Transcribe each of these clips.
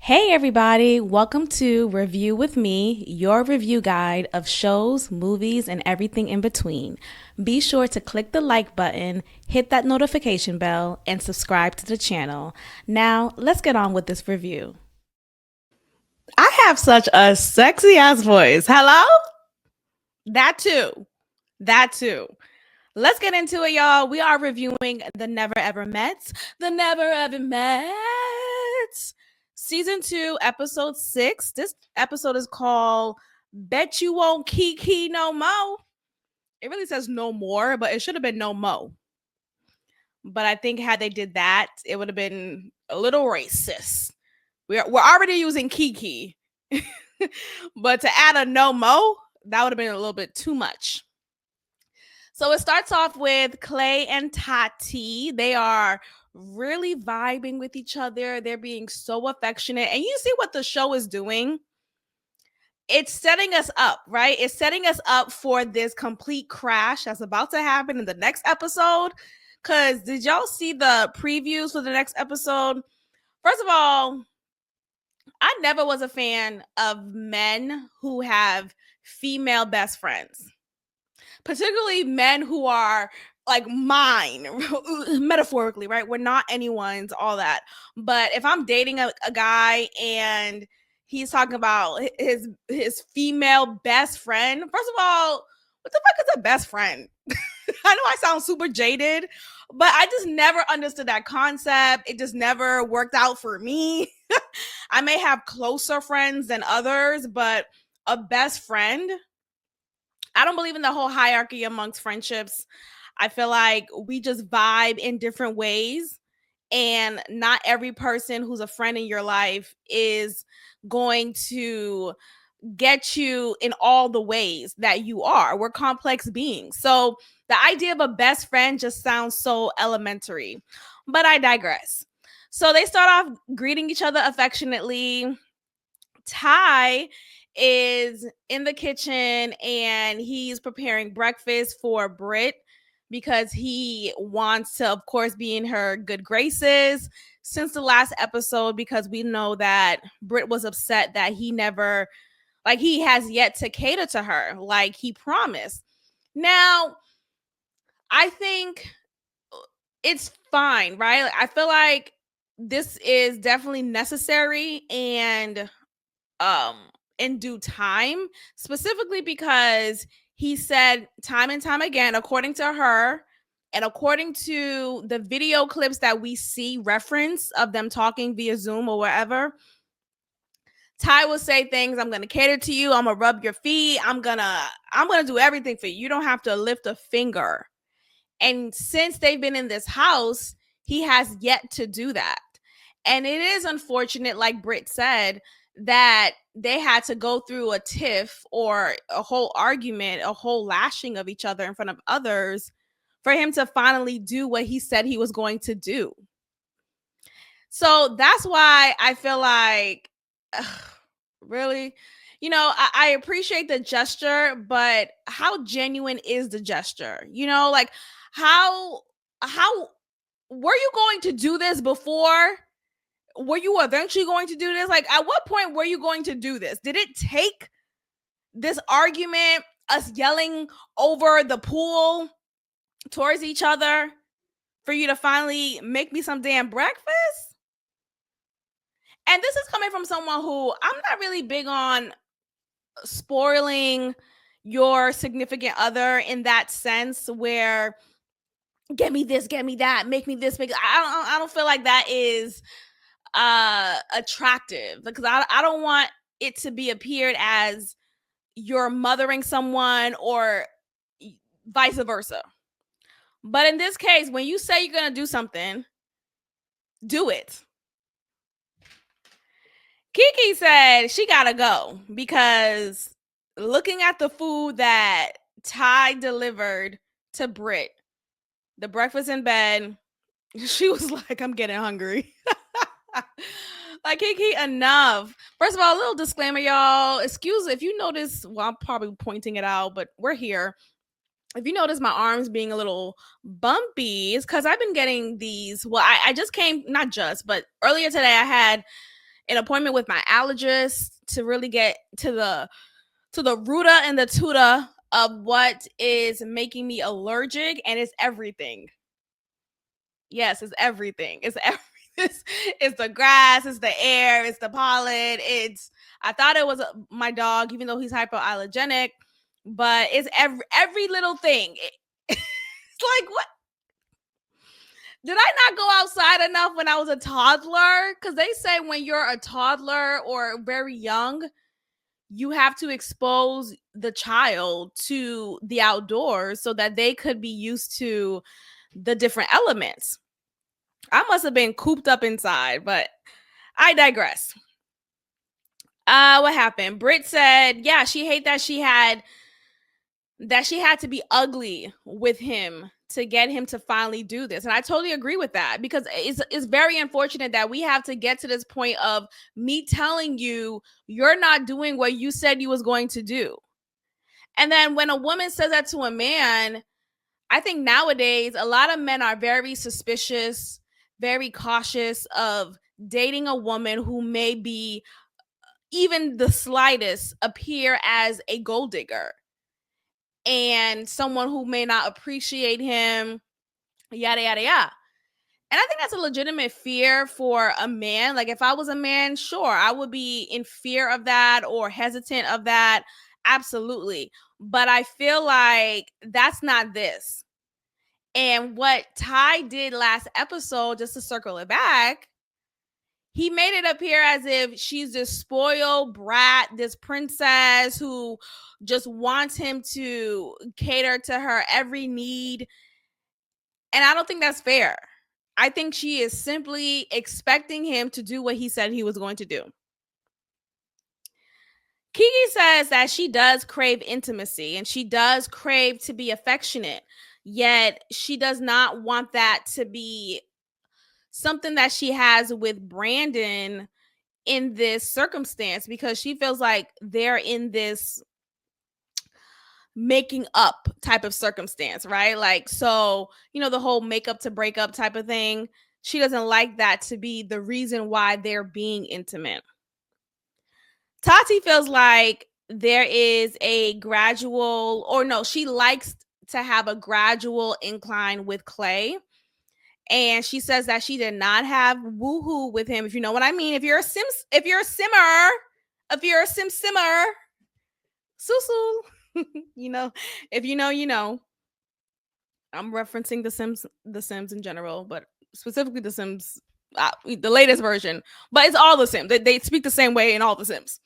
Hey everybody, welcome to Review with Me, your review guide of shows, movies, and everything in between. Be sure to click the like button, hit that notification bell, and subscribe to the channel. Now, let's get on with this review. I have such a sexy ass voice. Hello? That too. That too. Let's get into it, y'all. We are reviewing The Never Ever Mets. The Never Ever Mets. Season 2, episode 6. This episode is called Bet You Won't Kiki No Mo. It really says no more, but it should have been no mo. But I think had they did that, it would have been a little racist. We're already using Kiki. But to add a no mo, that would have been a little bit too much. So it starts off with Clay and Tati. They are really vibing with each other. They're being so affectionate. And you see what the show is doing? It's setting us up, right? It's setting us up for this complete crash that's about to happen in the next episode. Because did y'all see the previews for the next episode? First of all, I never was a fan of men who have female best friends, particularly men who are like mine, metaphorically, right? We're not anyone's, all that. But if I'm dating a guy and he's talking about his female best friend, first of all, what the fuck is a best friend? I know I sound super jaded, but I just never understood that concept. It just never worked out for me. I may have closer friends than others, but a best friend, I don't believe in the whole hierarchy amongst friendships. I feel like we just vibe in different ways, and not every person who's a friend in your life is going to get you in all the ways that you are. We're complex beings. So the idea of a best friend just sounds so elementary, but I digress. So they start off greeting each other affectionately. Ty is in the kitchen and he's preparing breakfast for Britt because he wants to, of course, be in her good graces since the last episode, because we know that Britt was upset that he has yet to cater to her like he promised. Now, I think it's fine, right? I feel like this is definitely necessary and um in due time, specifically because he said time and time again, according to her and according to the video clips that we see reference of them talking via Zoom or wherever, Ty will say things, I'm gonna cater to you, I'm gonna rub your feet, I'm gonna do everything for you. You don't have to lift a finger. And since they've been in this house, he has yet to do that. And it is unfortunate, like Britt said, that they had to go through a tiff or a whole argument, a whole lashing of each other in front of others for him to finally do what he said he was going to do. So that's why I feel like, really, I appreciate the gesture, but how genuine is the gesture? Like how were you going to do this before? Were you eventually going to do this? Like, at what point were you going to do this? Did it take this argument, us yelling over the pool towards each other, for you to finally make me some damn breakfast? And this is coming from someone who, I'm not really big on spoiling your significant other in that sense, where get me this, get me that, make me this, I don't feel like that is attractive, because I don't want it to be appeared as you're mothering someone or vice versa. But in this case, when you say you're gonna do something, do it. Kiki said she gotta go because looking at the food that Ty delivered to Britt, the breakfast in bed, she was like, I'm getting hungry. Like, Kiki, enough. First of all, a little disclaimer, y'all. Excuse if you notice, well, I'm probably pointing it out, but we're here. If you notice my arms being a little bumpy, it's because I've been getting these. Well, I just came, not just, but earlier today I had an appointment with my allergist to really get to the rooter and the tutor of what is making me allergic, and it's everything. Yes, it's everything. It's everything. It's the grass, it's the air, it's the pollen. It's I thought it was my dog, even though he's hypoallergenic, but it's every little thing. It's like what? Did I not go outside enough when I was a toddler? Because they say when you're a toddler or very young, you have to expose the child to the outdoors so that they could be used to the different elements. I must have been cooped up inside, but I digress. What happened? Britt said, yeah, she hate that she had to be ugly with him to get him to finally do this. And I totally agree with that because it's very unfortunate that we have to get to this point of me telling you you're not doing what you said you was going to do. And then when a woman says that to a man, I think nowadays a lot of men are very suspicious, very cautious of dating a woman who may be even the slightest appear as a gold digger and someone who may not appreciate him, yada, yada, yada. And I think that's a legitimate fear for a man. Like, if I was a man, sure, I would be in fear of that or hesitant of that. Absolutely. But I feel like that's not this. And what Ty did last episode, just to circle it back, he made it appear as if she's this spoiled brat, this princess who just wants him to cater to her every need. And I don't think that's fair. I think she is simply expecting him to do what he said he was going to do. Kiki says that she does crave intimacy and she does crave to be affectionate, yet she does not want that to be something that she has with Brandon in this circumstance because she feels like they're in this making up type of circumstance, right? Like, so, the whole makeup to break up type of thing. She doesn't like that to be the reason why they're being intimate. Tati feels like there is a gradual, or no, she likes to have a gradual incline with Clay. And she says that she did not have woohoo with him, if you know what I mean. If you're a simmer, if you're a simmer, susu, if you know, you know. I'm referencing the Sims in general, but specifically the Sims, the latest version. But it's all the Sims. They speak the same way in all the Sims.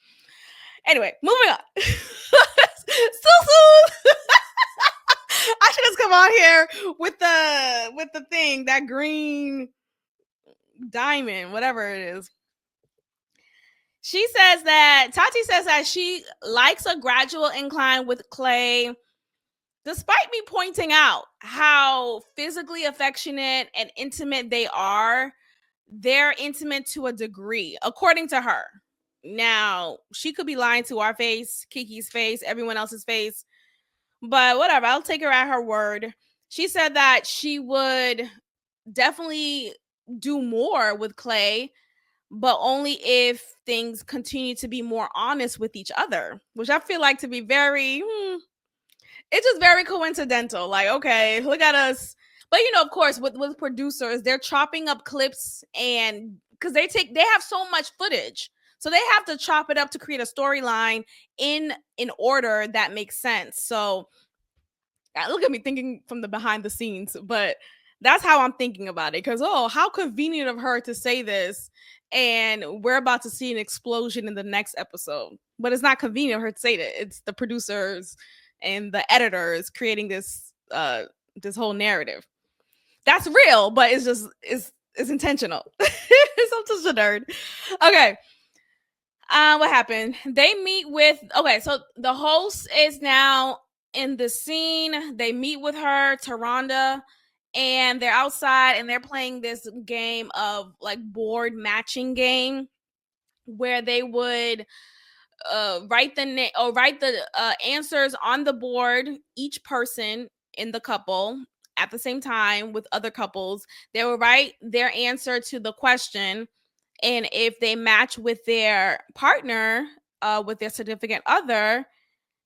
Anyway, moving on. Susu. I should just come on here with the thing, that green diamond, whatever it is. She says that Tati says that she likes a gradual incline with Clay, despite me pointing out how physically affectionate and intimate they are. They're intimate to a degree, according to her. Now, she could be lying to our face, Kiki's face, everyone else's face, but whatever. I'll take her at her word. She said that she would definitely do more with Clay, but only if things continue to be more honest with each other, which I feel like to be very, it's just very coincidental. Like, okay, look at us. But of course, with producers, they're chopping up clips, and because they have so much footage, so they have to chop it up to create a storyline in order that makes sense. So look at me thinking from the behind the scenes, but that's how I'm thinking about it. Because how convenient of her to say this, and we're about to see an explosion in the next episode. But it's not convenient of her to say that. It's the producers and the editors creating this this whole narrative. That's real, but it's just it's intentional. I'm just a nerd. Okay. What happened? They meet with so the host is now in the scene. They meet with her, Taronda, and they're outside and they're playing this game of like board matching game where they would write the answers on the board, each person in the couple at the same time with other couples. They will write their answer to the question, And if they match with their partner, with their significant other,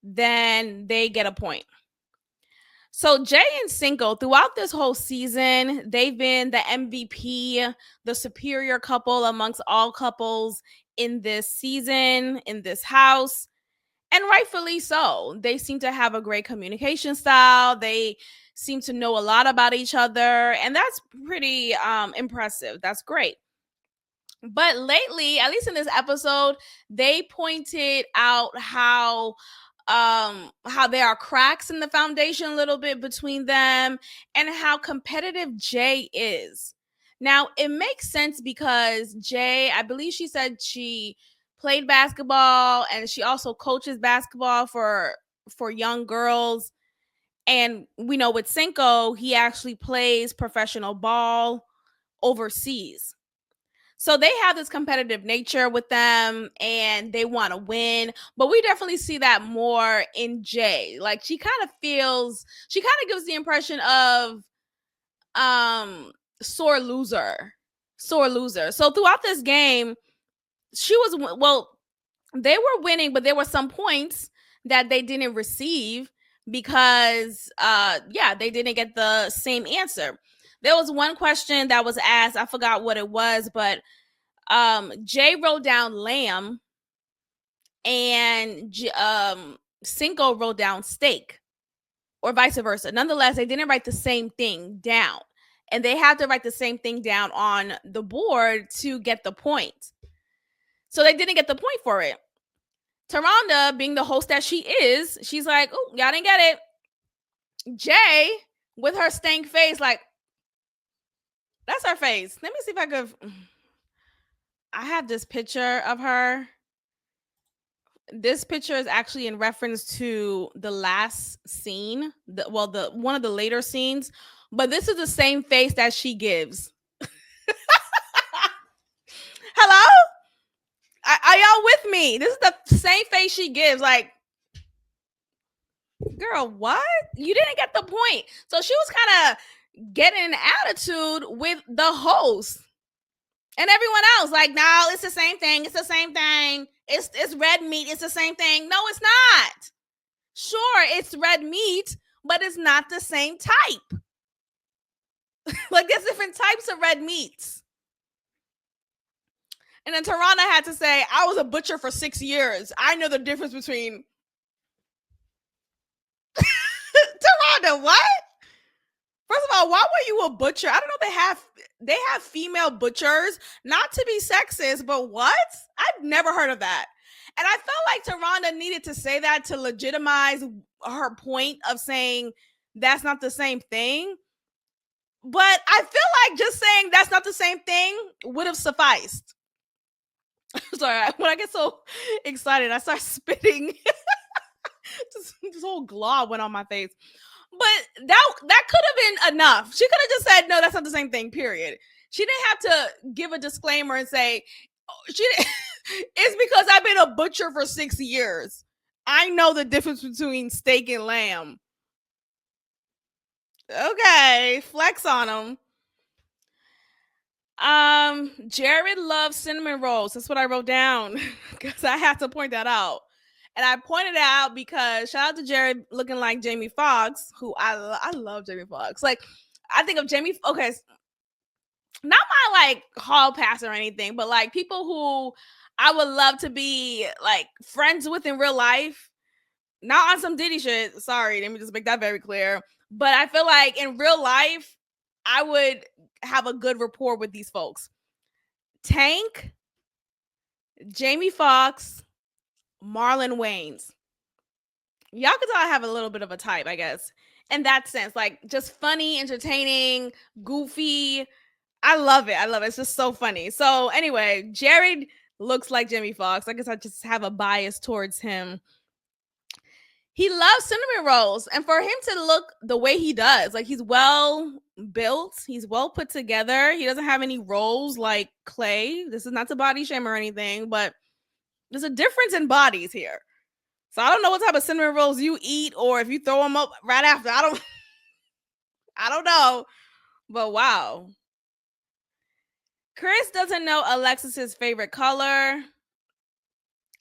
then they get a point. So Jay and Cinco, throughout this whole season, they've been the MVP, the superior couple amongst all couples in this season, in this house, and rightfully so. They seem to have a great communication style. They seem to know a lot about each other, and that's pretty impressive. That's great. But lately, at least in this episode, they pointed out how there are cracks in the foundation a little bit between them, and how competitive Jay is. Now, it makes sense because Jay, I believe she said she played basketball and she also coaches basketball for young girls. And we know with Cinco, he actually plays professional ball overseas. So they have this competitive nature with them and they want to win. But we definitely see that more in Jay. Like she kind of gives the impression of sore loser. Sore loser. So throughout this game, they were winning, but there were some points that they didn't receive because they didn't get the same answer. There was one question that was asked, I forgot what it was, but Jay wrote down lamb and Cinco wrote down steak, or vice versa. Nonetheless, they didn't write the same thing down, and they had to write the same thing down on the board to get the point. So they didn't get the point for it. Taronda, being the host that she is, she's like, "Oh, y'all didn't get it." Jay, with her stank face, like, that's her face. Let me see if I could. I have this picture of her. This picture is actually in reference to the last scene, the one of the later scenes, but this is the same face that she gives. Hello? Are y'all with me? This is the same face she gives. Like, girl, what? You didn't get the point. So she was kind of getting an attitude with the host and everyone else. Like, no, it's the same thing. It's the same thing. It's red meat. It's the same thing. No, it's not. Sure, it's red meat, but it's not the same type. Like, there's different types of red meats. And then Tarana had to say, I was a butcher for 6 years. I know the difference between. Tarana, what? First of all, why were you a butcher? I don't know. They have female butchers. Not to be sexist, but what? I've never heard of that. And I felt like Tarana needed to say that to legitimize her point of saying that's not the same thing. But I feel like just saying that's not the same thing would have sufficed. Sorry, when I get so excited, I start spitting. This whole glob went on my face. But that could have been enough. She could have just said, no, that's not the same thing, period. She didn't have to give a disclaimer and say, it's because I've been a butcher for 6 years. I know the difference between steak and lamb. Okay, flex on them. Jared loves cinnamon rolls. That's what I wrote down because I have to point that out. And I pointed it out because shout out to Jared looking like Jamie Foxx, who I love Jamie Foxx. Like, I think of Jamie. Okay, not my like hall pass or anything, but like people who I would love to be like friends with in real life. Not on some Diddy shit. Sorry, let me just make that very clear. But I feel like in real life, I would have a good rapport with these folks. Tank, Jamie Foxx, Marlon Wayans. Y'all can tell I have a little bit of a type, I guess, in that sense. Like, just funny, entertaining, goofy. I love it. It's just so funny. So anyway, Jared looks like Jamie Foxx. I guess I just have a bias towards him. He loves cinnamon rolls, and for him to look the way he does, like he's well built, he's well put together. He doesn't have any rolls like Clay. This is not to body shame or anything, but there's a difference in bodies here. So I don't know what type of cinnamon rolls you eat, or if you throw them up right after. I don't know, but wow. Chris doesn't know Alexis's favorite color.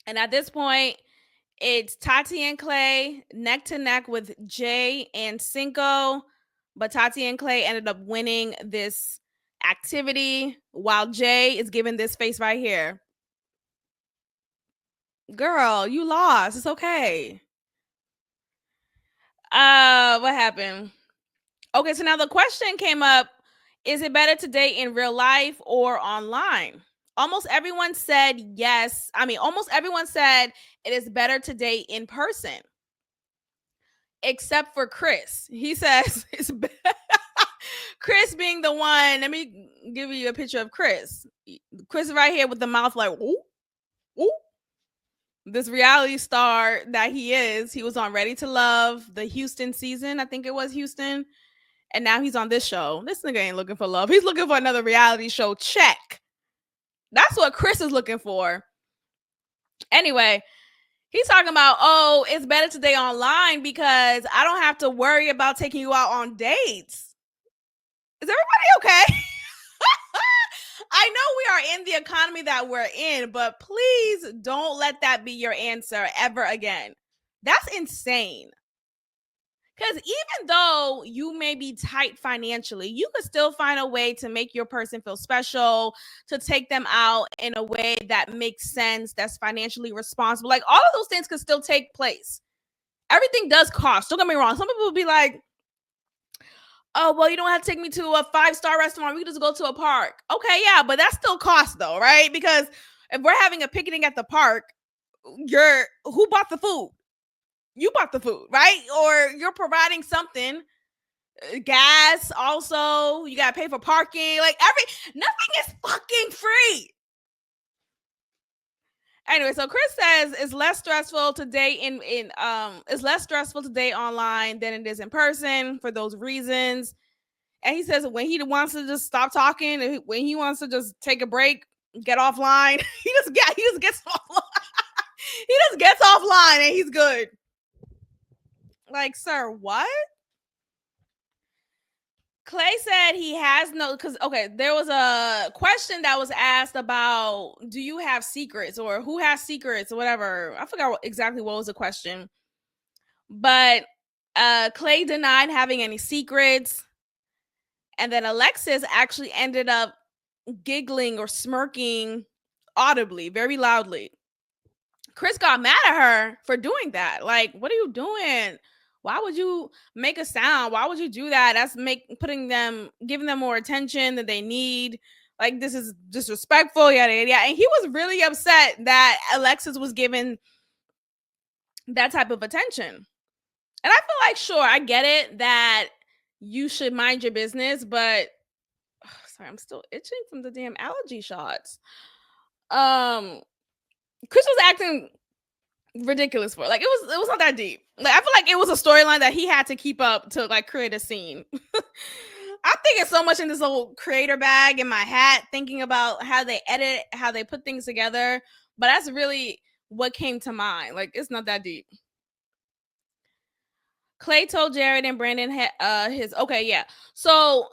And at this point, it's Tati and Clay neck to neck with Jay and Cinco. But Tati and Clay ended up winning this activity while Jay is giving this face right here. Girl, you lost. It's okay. What happened? Okay, so now the question came up, is it better to date in real life or online? Almost everyone said yes. Almost everyone said it is better to date in person. Except for Chris. He says it's Chris being the one. Let me give you a picture of Chris. Chris is right here with the mouth like, ooh, ooh. This reality star that he is. He was on Ready to Love, the Houston season. I think it was Houston. And now he's on this show. This nigga ain't looking for love. He's looking for another reality show. Check. That's what Chris is looking for. Anyway, he's talking about, oh, it's better to date online because I don't have to worry about taking you out on dates. Is everybody okay? I know we are in the economy that we're in, but please don't let that be your answer ever again. That's insane. Because even though you may be tight financially, you could still find a way to make your person feel special, to take them out in a way that makes sense, that's financially responsible. Like all of those things could still take place. Everything does cost. Don't get me wrong. Some people will be like, oh, well, you don't have to take me to a 5-star restaurant. We can just go to a park. Okay, yeah, but that still costs though, right? Because if we're having a picnic at the park, who bought the food? You bought the food, right? Or you're providing something. Gas, also, you gotta pay for parking. Like nothing is fucking free. Anyway, so Chris says it's less stressful to date it's less stressful to date online than it is in person for those reasons. And he says when he wants to just stop talking, when he wants to just take a break, get offline, he just gets offline. He just gets offline and he's good. Like, sir, what? Clay said he has no, because okay, there was a question that was asked about, do you have secrets or who has secrets or whatever. I forgot exactly what was the question, but Clay denied having any secrets, and then Alexis actually ended up giggling or smirking audibly, very loudly. Chris got mad at her for doing that. Like, what are you doing? Why would you make a sound? Why would you do that? That's giving them more attention that they need. Like, this is disrespectful, yada, yada, yada. And he was really upset that Alexis was given that type of attention. And I feel like, sure, I get it that you should mind your business, but sorry, I'm still itching from the damn allergy shots. Chris was acting ridiculous for it. Like it was not that deep. Like I feel like it was a storyline that he had to keep up to like create a scene. I'm thinking so much in this little creator bag in my hat, thinking about how they edit, how they put things together. But that's really what came to mind. Like it's not that deep. Clay told Jared and Brandon his okay, yeah. So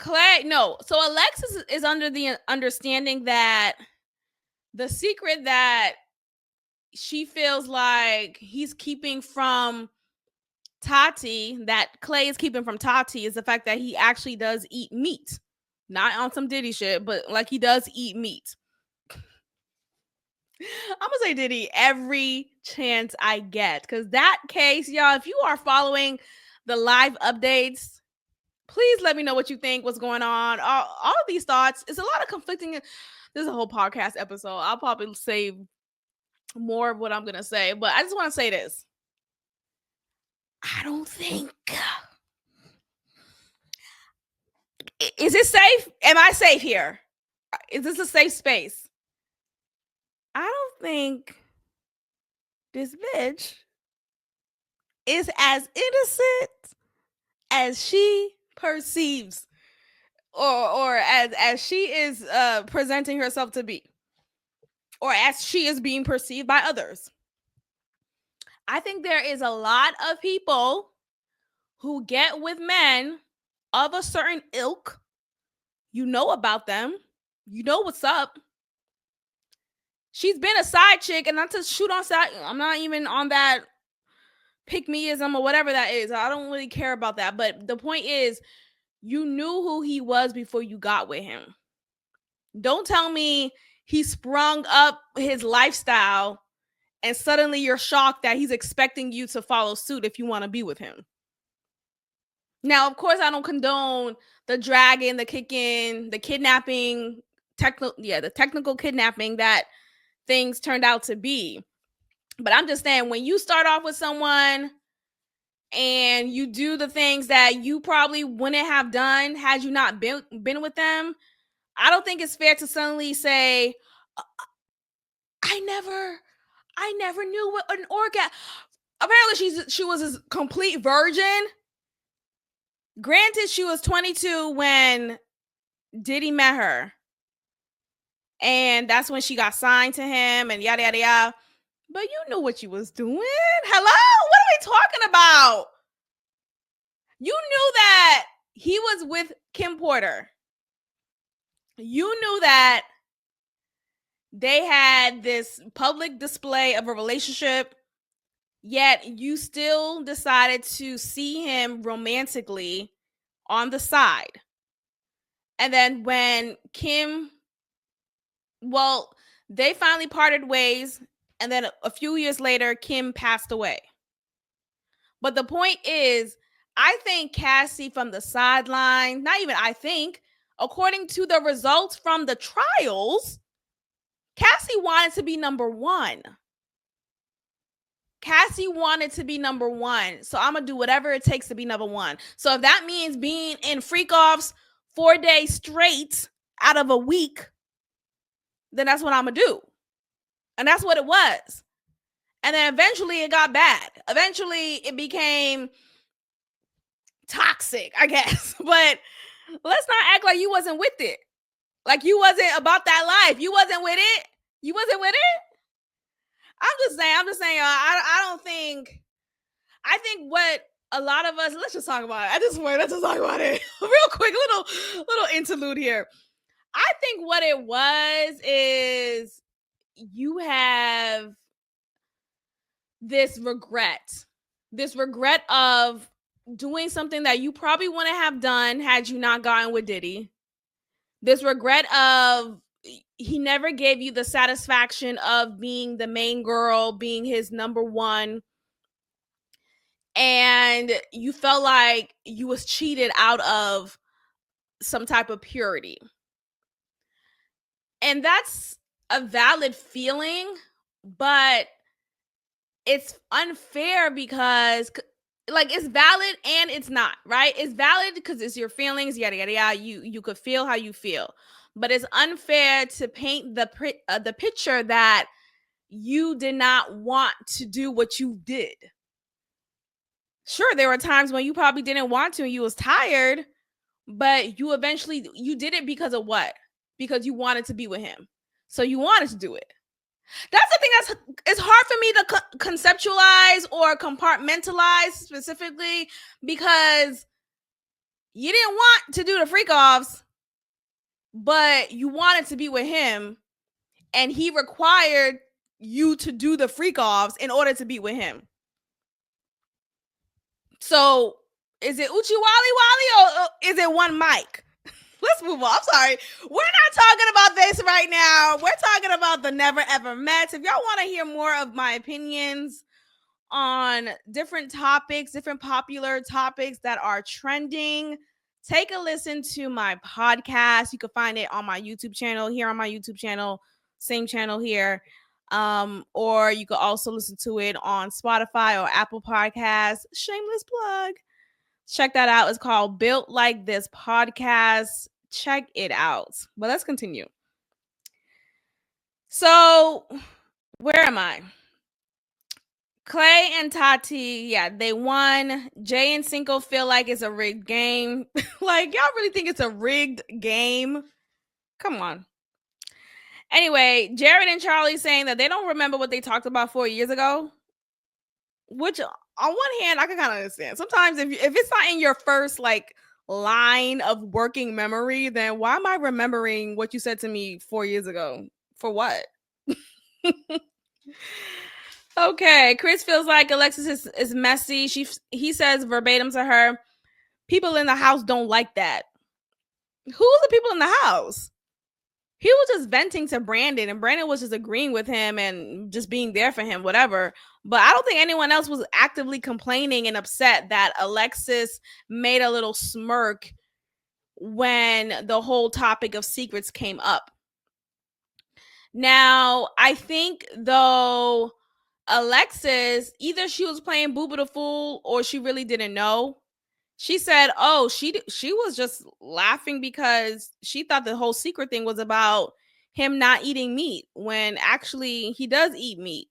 Alexis is under the understanding that the secret that she feels like he's keeping from Tati, that Clay is keeping from Tati, is the fact that he actually does eat meat. Not on some Diddy shit, but like he does eat meat. I'm gonna say Diddy every chance I get. Because that case, y'all, if you are following the live updates, please let me know what you think, what's going on. All of these thoughts, it's a lot of conflicting. This is a whole podcast episode. I'll probably save more of what I'm gonna say, but I just want to say this. I don't think. Is it safe? Am I safe here? Is this a safe space? I don't think this bitch is as innocent as she perceives, or as she is presenting herself to be, or as she is being perceived by others. I think there is a lot of people who get with men of a certain ilk. You know about them. You know what's up. She's been a side chick, and not to shoot on side. I'm not even on that pick meism or whatever that is. I don't really care about that. But the point is, you knew who he was before you got with him. Don't tell me he sprung up his lifestyle and suddenly you're shocked that he's expecting you to follow suit if you want to be with him. Now, of course, I don't condone the dragging, the kicking, the kidnapping, the technical kidnapping that things turned out to be. But I'm just saying, when you start off with someone and you do the things that you probably wouldn't have done had you not been with them, I don't think it's fair to suddenly say, I never knew what an orgasm. Apparently, she was a complete virgin. Granted, she was 22 when Diddy met her, and that's when she got signed to him, and yada yada yada. But you knew what you was doing. Hello, what are we talking about? You knew that he was with Kim Porter. You knew that they had this public display of a relationship, yet you still decided to see him romantically on the side. And then when they finally parted ways, and then a few years later, Kim passed away. But the point is, I think Cassie from the sideline, not even I think, according to the results from the trials, Cassie wanted to be number one. Cassie wanted to be number one. So I'm going to do whatever it takes to be number one. So if that means being in freak offs 4 days straight out of a week, then that's what I'm going to do. And that's what it was. And then eventually it got bad. Eventually it became toxic, I guess. But let's not act like you wasn't with it. Like you wasn't about that life. You wasn't with it. You wasn't with it. I'm just saying, I think what a lot of us, let's just talk about it. Let's just talk about it real quick, little interlude here. I think what it was is you have this regret of doing something that you probably wouldn't have done had you not gotten with Diddy. This regret of he never gave you the satisfaction of being the main girl, being his number one. And you felt like you was cheated out of some type of purity. And that's a valid feeling, but it's unfair because like it's valid and it's not, right? It's valid because it's your feelings, yada yada yada. You could feel how you feel, but it's unfair to paint the picture that you did not want to do what you did. Sure, there were times when you probably didn't want to and you was tired, but you did it because of what? Because you wanted to be with him. So you wanted to do it. That's the thing it's hard for me to conceptualize or compartmentalize specifically because you didn't want to do the freak offs, but you wanted to be with him and he required you to do the freak offs in order to be with him. So is it Uchi Wally or is it one mic? Let's move on. I'm sorry. We're not talking about this right now. We're talking about the Never Ever Met. If y'all want to hear more of my opinions on different topics, different popular topics that are trending, take a listen to my podcast. You can find it on my YouTube channel, here on my YouTube channel, same channel here. Or you could also listen to it on Spotify or Apple Podcasts. Shameless plug. Check that out. It's called Built Like This Podcast. Check it out. But let's continue. So, where am I? Clay and Tati, yeah, they won. Jay and Cinco feel like it's a rigged game. Like, y'all really think it's a rigged game? Come on. Anyway, Jared and Charlie saying that they don't remember what they talked about 4 years ago. Which, on one hand, I can kind of understand. Sometimes if it's not in your first, like, line of working memory, then why am I remembering what you said to me 4 years ago? For what? Okay, Chris feels like Alexis is messy. He says verbatim to her, people in the house don't like that. Who's the people in the house? He was just venting to Brandon, and Brandon was just agreeing with him and just being there for him, whatever. But I don't think anyone else was actively complaining and upset that Alexis made a little smirk when the whole topic of secrets came up. Now, I think though Alexis, either she was playing Booba the Fool or she really didn't know. She said, "Oh, she was just laughing because she thought the whole secret thing was about him not eating meat when actually he does eat meat.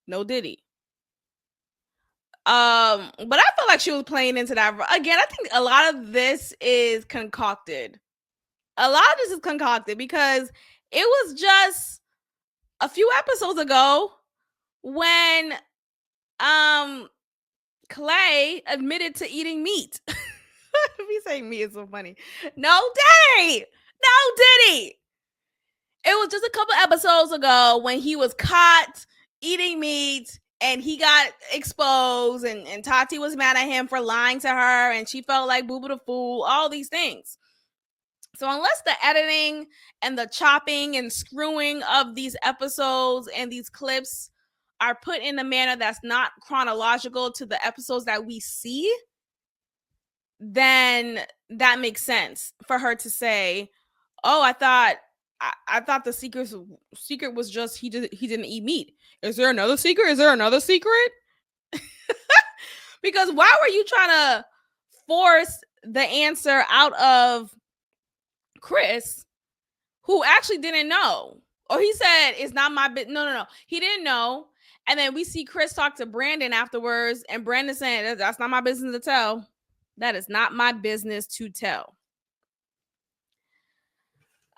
No diddy." But I felt like she was playing into that again. I think a lot of this is concocted. A lot of this is concocted because it was just a few episodes ago when Clay admitted to eating meat. Me saying meat is so funny. No diddy. No diddy. It was just a couple episodes ago when he was caught eating meat and he got exposed and Tati was mad at him for lying to her and she felt like Booba the Fool, all these things. So unless the editing and the chopping and screwing of these episodes and these clips are put in a manner that's not chronological to the episodes that we see, then that makes sense for her to say, "Oh, I thought the secret was just he didn't eat meat. Is there another secret? Is there another secret?" Because why were you trying to force the answer out of Chris, who actually didn't know? Or he said it's not my business. No. He didn't know. And then we see Chris talk to Brandon afterwards, and Brandon saying that's not my business to tell. That is not my business to tell.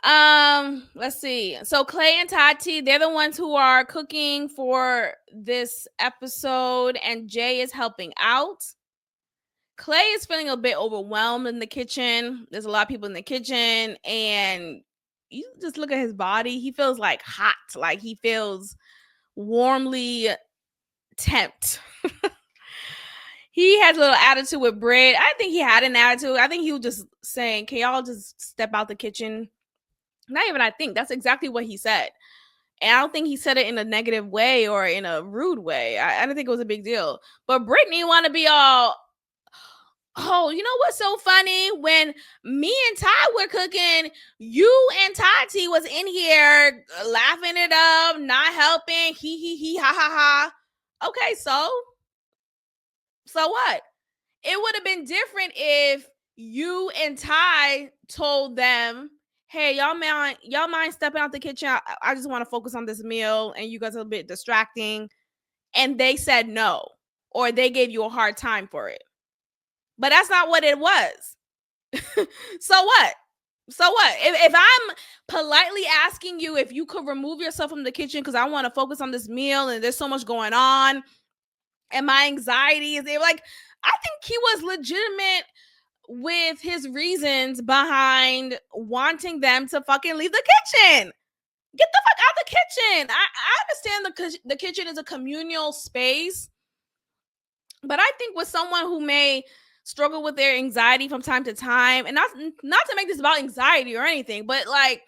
Let's see. So Clay and Tati, they're the ones who are cooking for this episode, and Jay is helping out. Clay is feeling a bit overwhelmed in the kitchen. There's a lot of people in the kitchen, and you just look at his body. He feels like hot, like he feels warmly tempted. He has a little attitude with Britt. I think he had an attitude. I think he was just saying, "Can y'all just step out the kitchen?" Not even I think. That's exactly what he said. And I don't think he said it in a negative way or in a rude way. I don't think it was a big deal. But Brittany want to be all, "Oh, you know what's so funny? When me and Ty were cooking, you and Tati was in here laughing it up, not helping. He, ha, ha, ha." Okay, so what? It would have been different if you and Ty told them, "Hey, y'all mind stepping out the kitchen? I just want to focus on this meal, and you guys are a bit distracting." And they said no, or they gave you a hard time for it. But that's not what it was. So what? So what? If I'm politely asking you if you could remove yourself from the kitchen because I want to focus on this meal and there's so much going on, and my anxiety is like, I think he was legitimate with his reasons behind wanting them to fucking leave the kitchen. Get the fuck out the kitchen. I understand the kitchen is a communal space, but I think with someone who may struggle with their anxiety from time to time, and not to make this about anxiety or anything, but like,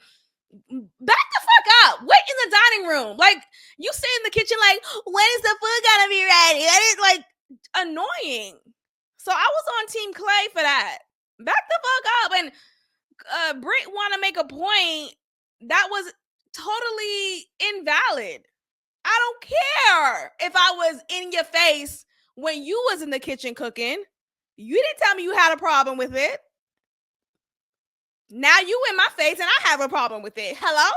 back the fuck up. Wait in the dining room. Like, you stay in the kitchen like, when is the food gonna be ready? That is like annoying. So I was on Team Clay for that. Back the fuck up. And Britt want to make a point that was totally invalid. I don't care if I was in your face when you was in the kitchen cooking. You didn't tell me you had a problem with it. Now you in my face and I have a problem with it. Hello?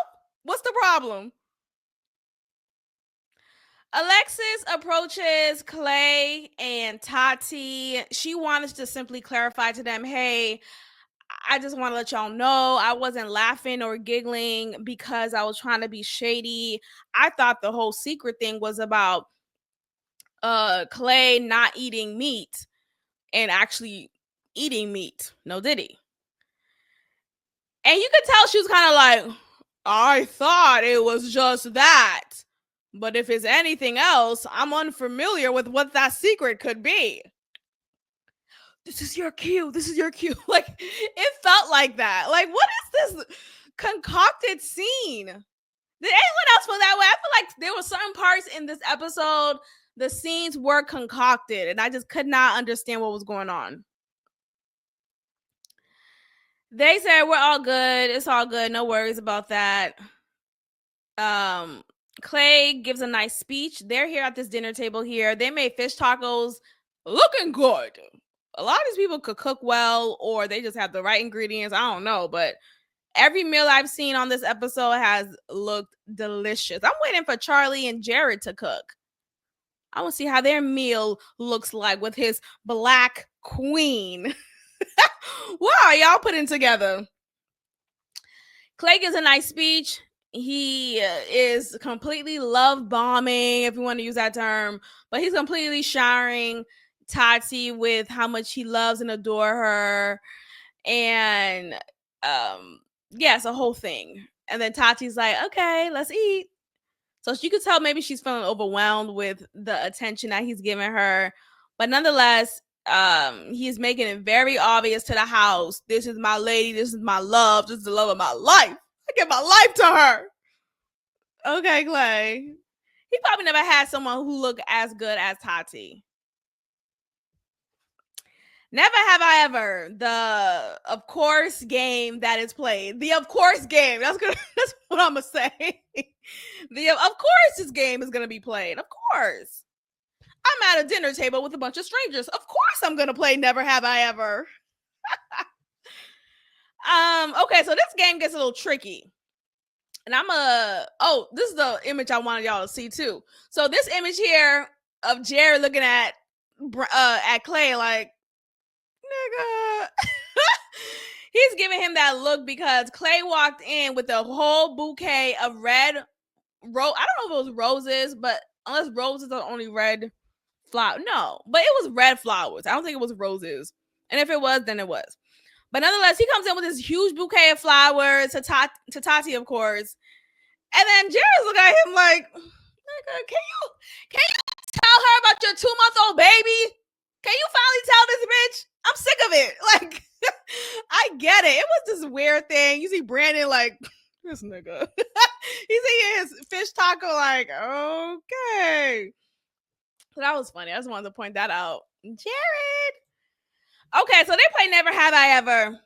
What's the problem? Alexis approaches Clay and Tati. She wanted to simply clarify to them, "Hey, I just want to let y'all know I wasn't laughing or giggling because I was trying to be shady. I thought the whole secret thing was about Clay not eating meat and actually eating meat. No, did he? And you could tell she was kind of like, I thought it was just that. But if it's anything else, I'm unfamiliar with what that secret could be. This is your cue. This is your cue. Like, it felt like that. Like, what is this concocted scene? Did anyone else feel that way? I feel like there were certain parts in this episode, the scenes were concocted, and I just could not understand what was going on. They said we're all good. It's all good. No worries about that. Clay gives a nice speech. They're here at this dinner table here. They made fish tacos looking good. A lot of these people could cook well, or they just have the right ingredients. I don't know, but every meal I've seen on this episode has looked delicious. I'm waiting for Charlie and Jared to cook. I want to see how their meal looks like with his black queen. What are y'all putting together? Clay gives a nice speech. He is completely love bombing, if you want to use that term, but he's completely showering Tati with how much he loves and adore her. And yeah, it's a whole thing. And then Tati's like, okay, let's eat. So you could tell maybe she's feeling overwhelmed with the attention that he's giving her. But nonetheless, he's making it very obvious to the house. This is my lady. This is my love. This is the love of my life. I give my life to her. Okay, Clay. He probably never had someone who looked as good as Tati. Never have I ever. The of course game that is played. The of course game. That's what I'm gonna say. The of course this game is gonna be played. Of course. I'm at a dinner table with a bunch of strangers. Of course I'm gonna play Never Have I Ever. Okay, so this game gets a little tricky. And this is the image I wanted y'all to see too. So this image here of Jared looking at Clay like, nigga. He's giving him that look because Clay walked in with a whole bouquet of red I don't know if it was roses, but unless roses are only red flower. No, but it was red flowers. I don't think it was roses. And if it was, then it was. But nonetheless, he comes in with this huge bouquet of flowers to Tati, of course. And then Jared's looking at him like, nigga, can you tell her about your 2-month-old baby? Can you finally tell this bitch? I'm sick of it. Like, I get it. It was this weird thing. You see Brandon like, this nigga. He's eating his fish taco like, okay. So that was funny. I just wanted to point that out. Jared. Okay, so they play Never Have I Ever.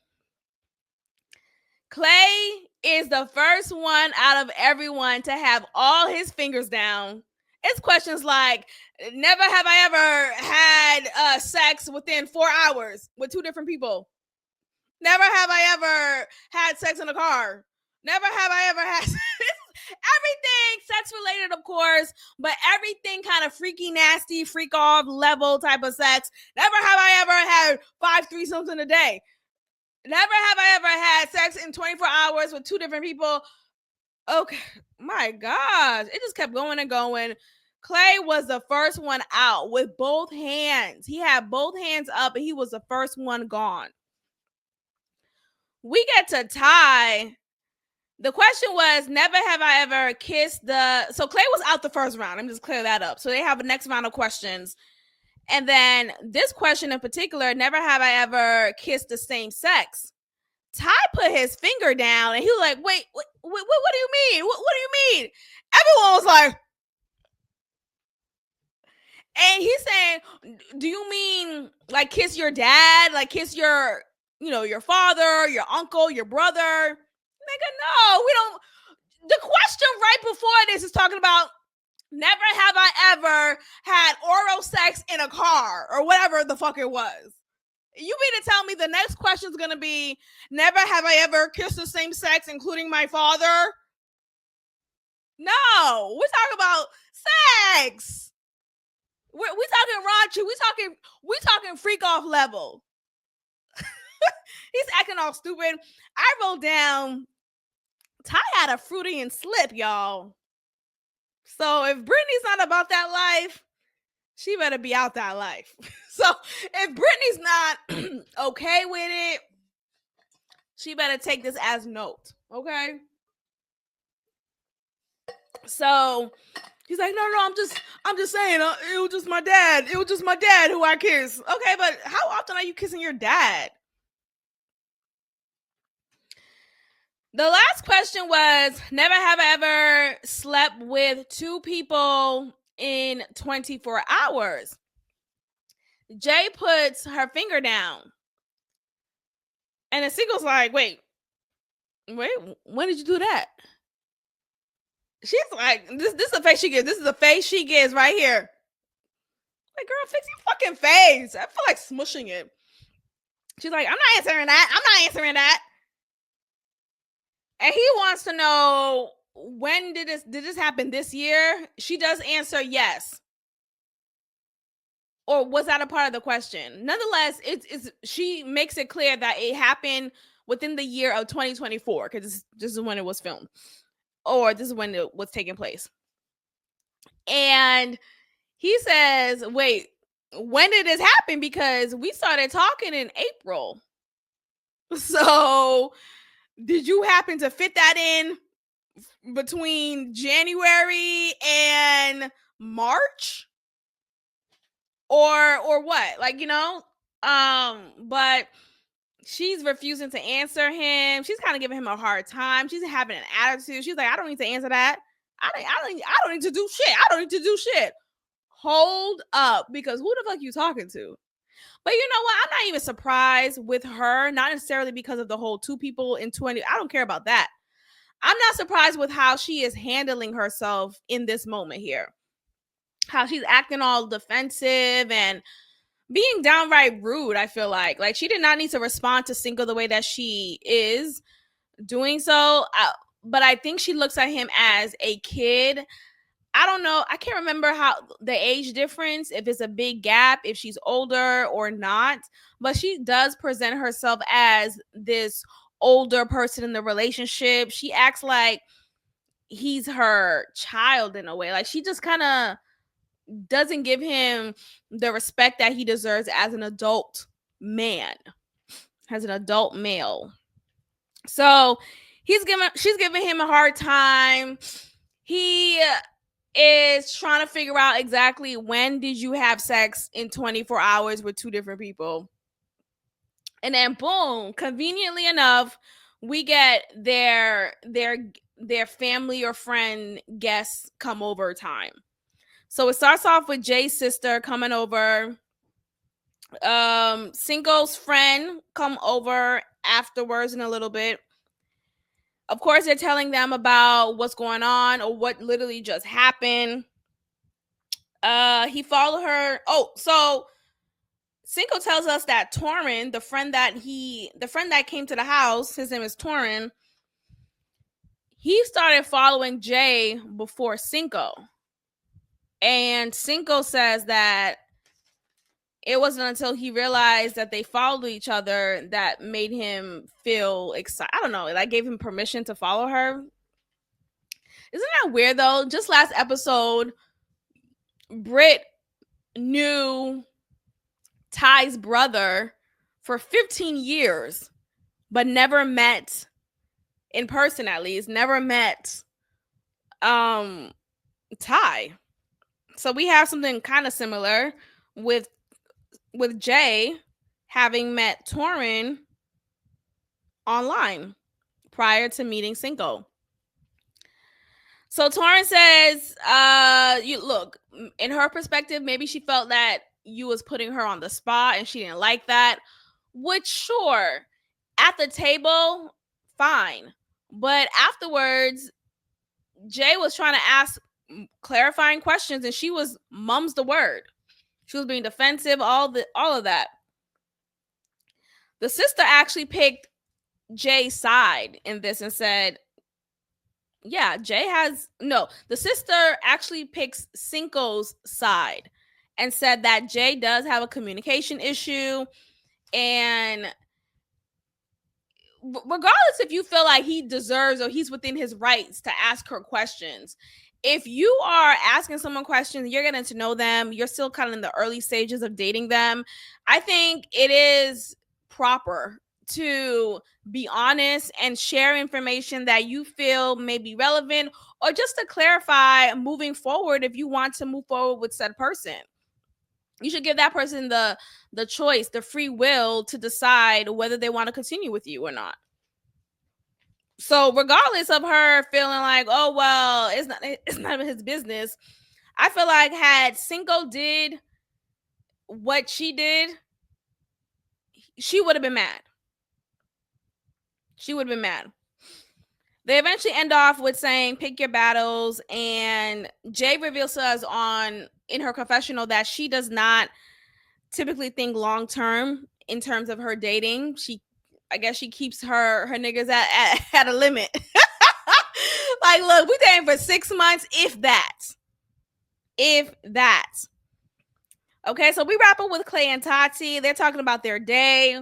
Clay is the first one out of everyone to have all his fingers down. It's questions like, never have I ever had sex within 4 hours with 2 different people. Never have I ever had sex in a car. Never have I ever had everything sex related, of course, but everything kind of freaky, nasty, freak off level type of sex. Never have I ever had 5 threesomes in a day. Never have I ever had sex in 24 hours with 2 different people. Okay, my gosh, it just kept going and going. Clay was the first one out with both hands. He had both hands up and he was the first one gone. We get to tie. The question was, never have I ever kissed so Clay was out the first round. Let me just clear that up. So they have a next round of questions. And then this question in particular, never have I ever kissed the same sex. Ty put his finger down and he was like, wait, what do you mean? What do you mean? Everyone was like, and he's saying, do you mean like kiss your dad? Like kiss your father, your uncle, your brother? Nigga, no, we don't. The question right before this is talking about never have I ever had oral sex in a car or whatever the fuck it was. You mean to tell me the next question is going to be, never have I ever kissed the same sex, including my father? No, we're talking about sex. We talking raunchy. We talking freak off level. He's acting all stupid. I wrote down, Ty had a Freudian slip, y'all. So if Brittany's not about that life, She better be out that life. So if Brittany's not okay with it, she better take this as note. Okay. So he's like, no, I'm just saying, it was just my dad. It was just my dad who I kissed. Okay, but how often are you kissing your dad? The last question was, never have I ever slept with two people in 24 hours. Jay puts her finger down. And the single's like, wait, when did you do that? She's like, this is the face she gives. This is the face she gives right here. Like, girl, fix your fucking face. I feel like smushing it. She's like, I'm not answering that. I'm not answering that. And he wants to know, when did this happen this year? She does answer yes. Or was that a part of the question? Nonetheless, it's she makes it clear that it happened within the year of 2024, because this is when it was filmed, or this is when it was taking place. And he says, wait, when did this happen? Because we started talking in April. So did you happen to fit that in between January and March? Or what? Like, but she's refusing to answer him. She's kind of giving him a hard time. She's having an attitude. She's like, I don't need to answer that. I don't need to do shit. I don't need to do shit. Hold up, because who the fuck you talking to? But you know what? I'm not even surprised with her, not necessarily because of the whole two people in 20. I don't care about that. I'm not surprised with how she is handling herself in this moment here. How she's acting all defensive and being downright rude. I feel like she did not need to respond to Cinco the way that she is doing so. But I think she looks at him as a kid. I don't know. I can't remember how the age difference, if it's a big gap, if she's older or not. But she does present herself as this older person in the relationship. She acts like he's her child in a way. Like, she just kind of doesn't give him the respect that he deserves as an adult man, as an adult male. So she's giving him a hard time. He is trying to figure out exactly when did you have sex in 24 hours with two different people. And then boom, conveniently enough, we get their family or friend guests come over time. So it starts off with Jay's sister coming over. Cinco's friend come over afterwards in a little bit. Of course, they're telling them about what's going on or what literally just happened. He followed her. Oh, so Cinco tells us that Torin, the friend that came to the house, his name is Torin. He started following Jay before Cinco. And Cinco says that it wasn't until he realized that they followed each other that made him feel excited. I don't know. That gave him permission to follow her. Isn't that weird though? Just last episode, Britt knew Ty's brother for 15 years, but never met in person, at least. Never met Ty. So we have something kind of similar with Jay having met Torin online prior to meeting Cinco. So Torin says, you look, in her perspective, maybe she felt that you was putting her on the spot and she didn't like that. Which, sure, at the table, fine. But afterwards, Jay was trying to ask clarifying questions and she was mum's the word. She was being defensive, all of that. The sister actually picked Jay's side in this and said, yeah, the sister actually picks Cinco's side and said that Jay does have a communication issue. And regardless if you feel like he deserves or he's within his rights to ask her questions, if you are asking someone questions, you're getting to know them, you're still kind of in the early stages of dating them, I think it is proper to be honest and share information that you feel may be relevant, or just to clarify moving forward if you want to move forward with said person. You should give that person the choice, the free will to decide whether they want to continue with you or not. So regardless of her feeling like, oh well, it's not his business, I feel like had Cinco did what she did, she would have been mad. She would have been mad. They eventually end off with saying, pick your battles. And Jay reveals to us in her confessional that she does not typically think long term in terms of her dating. I guess she keeps her niggas at a limit. Like, look, we dating for 6 months, if that. If that. Okay, so we wrap up with Clay and Tati. They're talking about their day.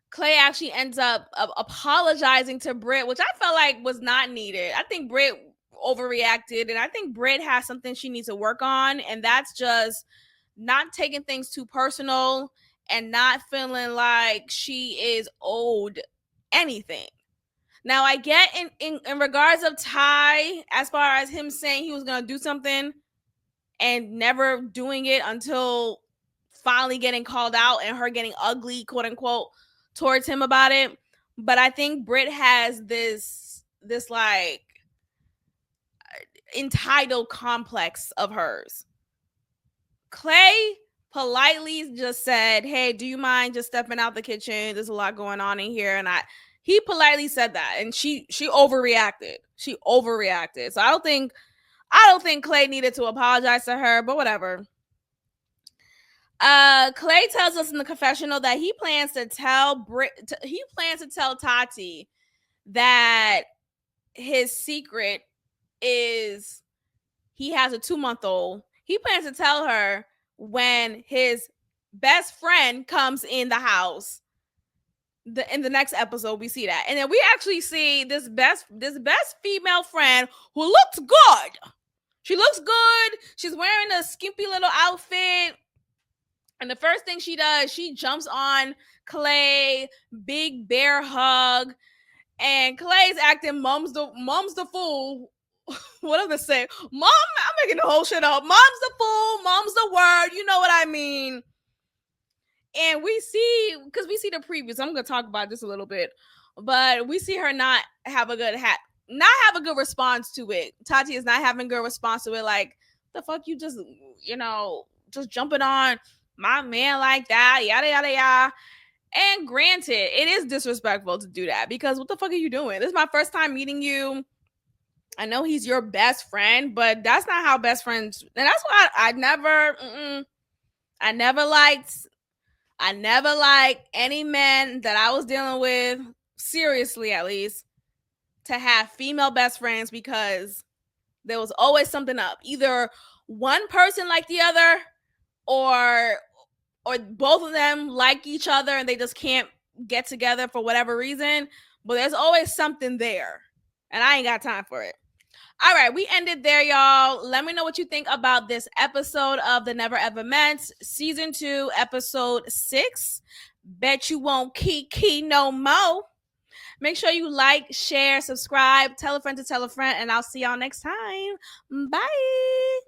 Clay actually ends up apologizing to Britt, which I felt like was not needed. I think Britt overreacted, and I think Britt has something she needs to work on, and that's just not taking things too personal and not feeling like she is owed anything. Now, I get in regards of Ty, as far as him saying he was going to do something and never doing it until finally getting called out and her getting ugly, quote unquote, towards him about it. But I think Britt has this like entitled complex of hers. Clay politely just said, hey, do you mind just stepping out the kitchen? There's a lot going on in here. And he politely said that, and she overreacted. She overreacted. So I don't think Clay needed to apologize to her, but whatever. Clay tells us in the confessional that he plans to tell Tati that his secret is he has a 2-month-old. He plans to tell her when his best friend comes in the house. In the next episode, we see that, and then we actually see this best female friend who looks good. She looks good. She's wearing a skimpy little outfit, and the first thing she does, she jumps on Clay, big bear hug, and Clay's acting mom's the fool. What am I say? Mom, I'm making the whole shit up. Mom's the fool. Mom's the word. You know what I mean? And we see the previews. I'm gonna talk about this a little bit, but we see her not have a good response to it. Tati is not having a good response to it. Like, the fuck you just jumping on my man like that, yada yada yada. And granted, it is disrespectful to do that, because what the fuck are you doing? This is my first time meeting you. I know he's your best friend, but that's not how best friends. And that's why I never liked any men that I was dealing with, seriously at least, to have female best friends, because there was always something up. Either one person like the other, or both of them like each other and they just can't get together for whatever reason. But there's always something there, and I ain't got time for it. All right, we ended there, y'all. Let me know what you think about this episode of The Never Ever Met, Season 2, Episode 6. Bet you won't key no more. Make sure you like, share, subscribe, tell a friend to tell a friend, and I'll see y'all next time. Bye.